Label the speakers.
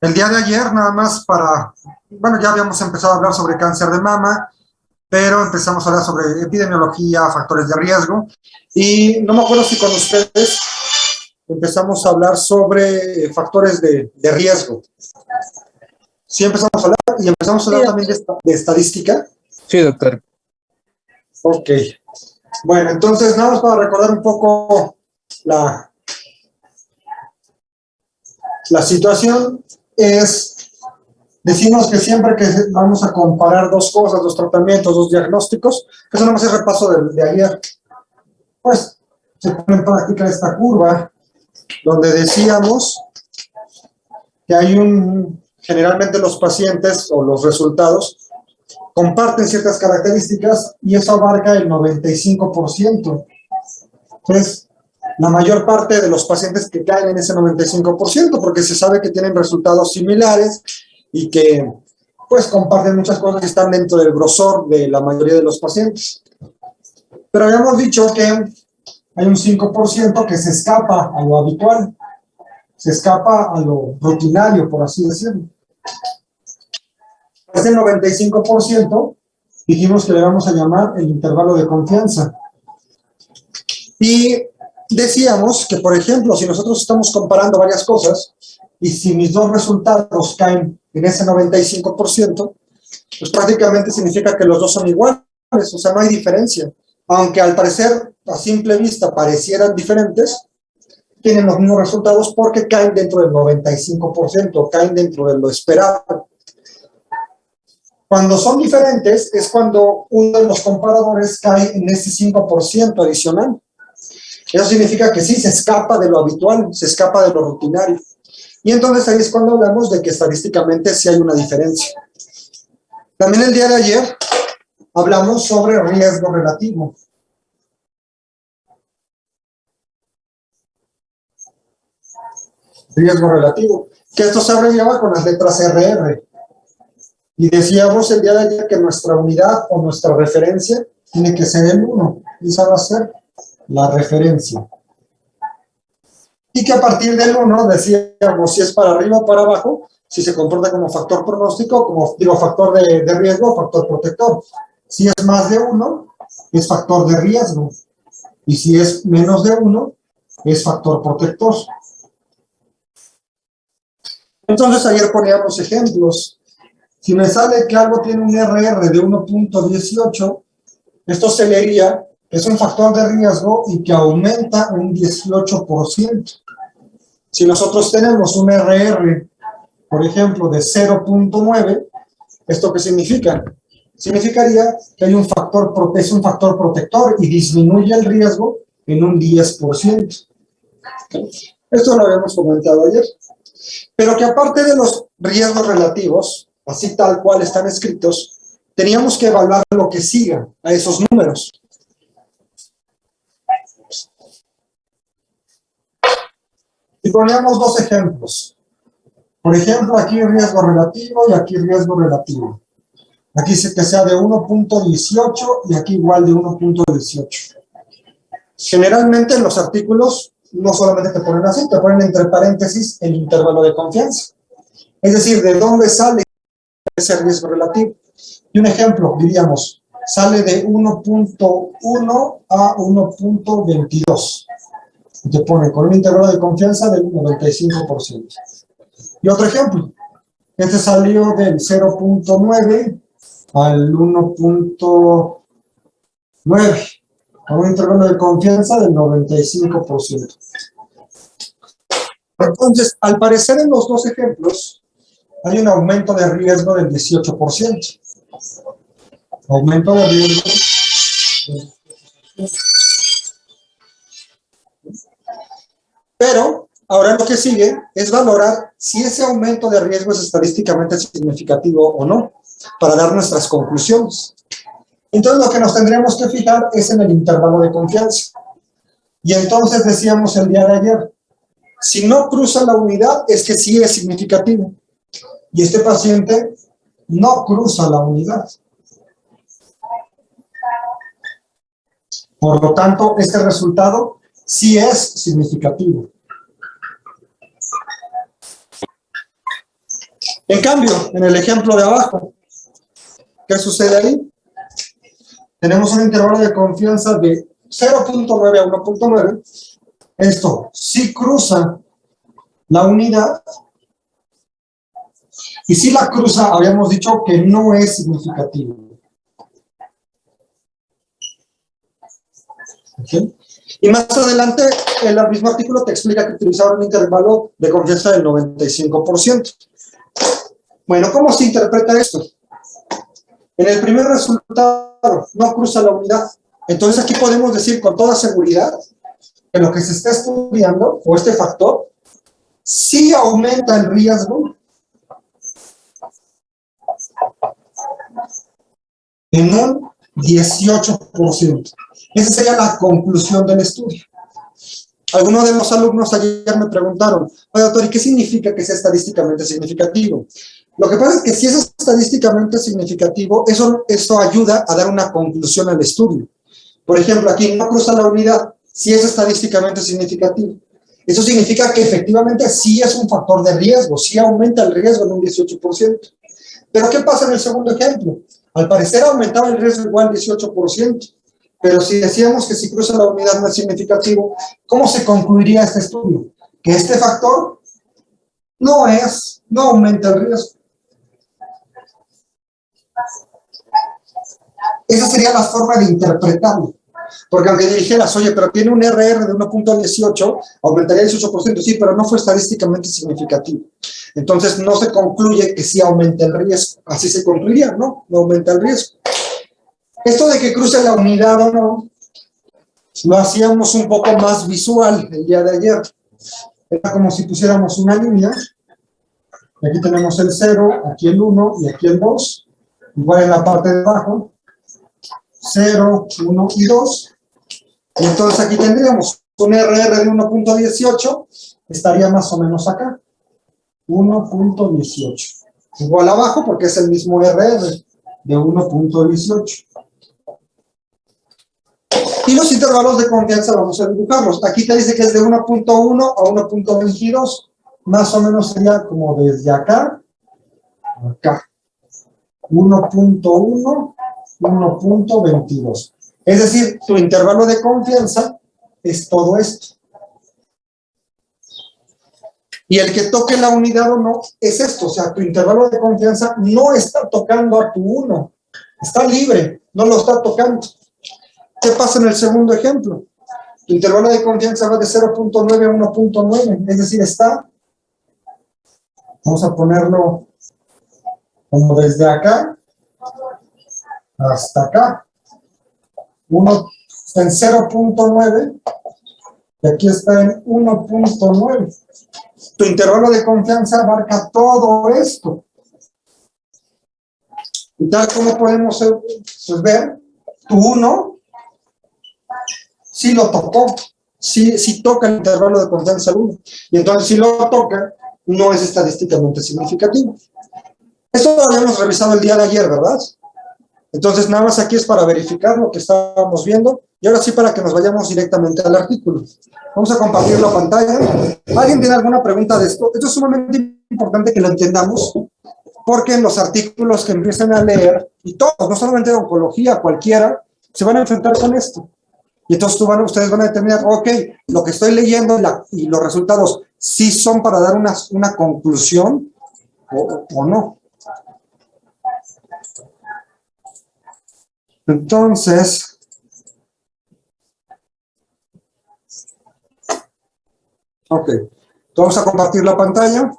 Speaker 1: El día de ayer, nada más bueno, ya habíamos empezado a hablar sobre cáncer de mama, pero empezamos a hablar sobre epidemiología, factores de riesgo, y no me acuerdo si con ustedes empezamos a hablar sobre factores de riesgo. Sí empezamos a hablar, y empezamos a hablar también de estadística.
Speaker 2: Sí, doctor.
Speaker 1: Ok. Bueno, entonces, nada más para recordar un poco la situación decimos que siempre que vamos a comparar dos cosas, dos tratamientos, dos diagnósticos, eso no más es repaso de ayer, pues se pone en práctica esta curva, donde decíamos que generalmente los pacientes o los resultados comparten ciertas características y eso abarca el 95%. Entonces, la mayor parte de los pacientes que caen en ese 95%, porque se sabe que tienen resultados similares y que pues comparten muchas cosas y están dentro del grosor de la mayoría de los pacientes. Pero habíamos dicho que hay un 5% que se escapa a lo habitual, se escapa a lo rutinario, por así decirlo. Ese 95% dijimos que le vamos a llamar el intervalo de confianza. Y decíamos que, por ejemplo, si nosotros estamos comparando varias cosas y si mis dos resultados caen en ese 95%, pues prácticamente significa que los dos son iguales, o sea, no hay diferencia. Aunque al parecer, a simple vista, parecieran diferentes, tienen los mismos resultados porque caen dentro del 95%, caen dentro de lo esperado. Cuando son diferentes es cuando uno de los comparadores cae en ese 5% adicional. Eso significa que sí, se escapa de lo habitual, se escapa de lo rutinario. Y entonces ahí es cuando hablamos de que estadísticamente sí hay una diferencia. También el día de ayer hablamos sobre riesgo relativo. Riesgo relativo, que esto se abreviaba con las letras RR. Y decíamos el día de ayer que nuestra unidad o nuestra referencia tiene que ser el 1. Y esa va a ser la referencia. Y que a partir del 1 decíamos si es para arriba o para abajo, si se comporta como factor pronóstico, como factor de riesgo o factor protector. Si es más de 1, es factor de riesgo. Y si es menos de 1, es factor protector. Entonces ayer poníamos ejemplos. Si me sale que algo tiene un RR de 1.18, esto se leería que es un factor de riesgo y que aumenta un 18%. Si nosotros tenemos un RR, por ejemplo, de 0.9, ¿esto qué significa? Significaría que hay es un factor protector y disminuye el riesgo en un 10%. Esto lo habíamos comentado ayer. Pero que aparte de los riesgos relativos, así tal cual están escritos, teníamos que evaluar lo que siga a esos números. Y poníamos dos ejemplos. Por ejemplo, aquí riesgo relativo y aquí riesgo relativo. Aquí dice que sea de 1.18 y aquí igual de 1.18. Generalmente en los artículos no solamente te ponen así, te ponen entre paréntesis el intervalo de confianza. Es decir, de dónde sale ese riesgo relativo. Y un ejemplo, diríamos, sale de 1.1 a 1.22. Y te pone con un intervalo de confianza del 95%. Y otro ejemplo, este salió del 0.9 al 1.9, con un intervalo de confianza del 95%. Entonces, al parecer en los dos ejemplos, hay un aumento de riesgo del 18%. Aumento de riesgo. Pero ahora lo que sigue es valorar si ese aumento de riesgo es estadísticamente significativo o no, para dar nuestras conclusiones. Entonces lo que nos tendríamos que fijar es en el intervalo de confianza. Y entonces decíamos el día de ayer, si no cruza la unidad es que sí es significativo. Y este paciente no cruza la unidad. Por lo tanto, este resultado sí es significativo. En cambio, en el ejemplo de abajo, ¿qué sucede ahí? Tenemos un intervalo de confianza de 0.9 a 1.9. Esto sí cruza la unidad. Y si la cruza, habíamos dicho que no es significativo. ¿Okay? Y más adelante, el mismo artículo te explica que utilizaron un intervalo de confianza del 95%. Bueno, ¿cómo se interpreta esto? En el primer resultado no cruza la unidad. Entonces aquí podemos decir con toda seguridad que lo que se está estudiando, o este factor, sí aumenta el riesgo en un 18%. Esa sería la conclusión del estudio. Algunos de los alumnos ayer me preguntaron, oye, doctor, ¿y qué significa que sea estadísticamente significativo? Lo que pasa es que si es estadísticamente significativo, eso ayuda a dar una conclusión al estudio. Por ejemplo, aquí no cruza la unidad, si es estadísticamente significativo. Eso significa que efectivamente sí es un factor de riesgo, sí aumenta el riesgo en un 18%. Pero ¿qué pasa en el segundo ejemplo? Al parecer aumentaba el riesgo igual 18%. Pero si decíamos que si cruza la unidad no es significativo, ¿cómo se concluiría este estudio? Que este factor no aumenta el riesgo. Esa sería la forma de interpretarlo. Porque aunque dijeras, oye, pero tiene un RR de 1.18, aumentaría el 18%, sí, pero no fue estadísticamente significativo. Entonces no se concluye que sí aumenta el riesgo. Así se concluiría, ¿no? No aumenta el riesgo. Esto de que cruce la unidad o no, lo hacíamos un poco más visual el día de ayer. Era como si pusiéramos una línea. Aquí tenemos el 0, aquí el 1 y aquí el 2. Igual en la parte de abajo. 0, 1 y 2. Y entonces aquí tendríamos un RR de 1.18. Estaría más o menos acá. 1.18. Igual abajo porque es el mismo RR de 1.18. Y los intervalos de confianza vamos a dibujarlos. Aquí te dice que es de 1.1 a 1.22. Más o menos sería como desde acá a acá. 1.1, 1.22. Es decir, tu intervalo de confianza es todo esto. Y el que toque la unidad o no es esto. O sea, tu intervalo de confianza no está tocando a tu 1. Está libre, no lo está tocando. ¿Qué pasa en el segundo ejemplo? Tu intervalo de confianza va de 0.9 a 1.9, es decir, está, vamos a ponerlo como desde acá hasta acá. Uno está en 0.9 y aquí está en 1.9. Tu intervalo de confianza abarca todo esto. Y tal como podemos pues, ver, tu 1 sí lo tocó, sí toca el intervalo de confianza 1. Y entonces si lo toca, no es estadísticamente significativo. Esto lo habíamos revisado el día de ayer, ¿verdad? Entonces nada más aquí es para verificar lo que estábamos viendo. Y ahora sí para que nos vayamos directamente al artículo. Vamos a compartir la pantalla. ¿Alguien tiene alguna pregunta de esto? Esto es sumamente importante que lo entendamos, porque en los artículos que empiezan a leer, y todos, no solamente de oncología, cualquiera, se van a enfrentar con esto. Y entonces ustedes van a determinar, ok, lo que estoy leyendo y los resultados sí son para dar una conclusión o no. Entonces, ok, vamos a compartir la pantalla.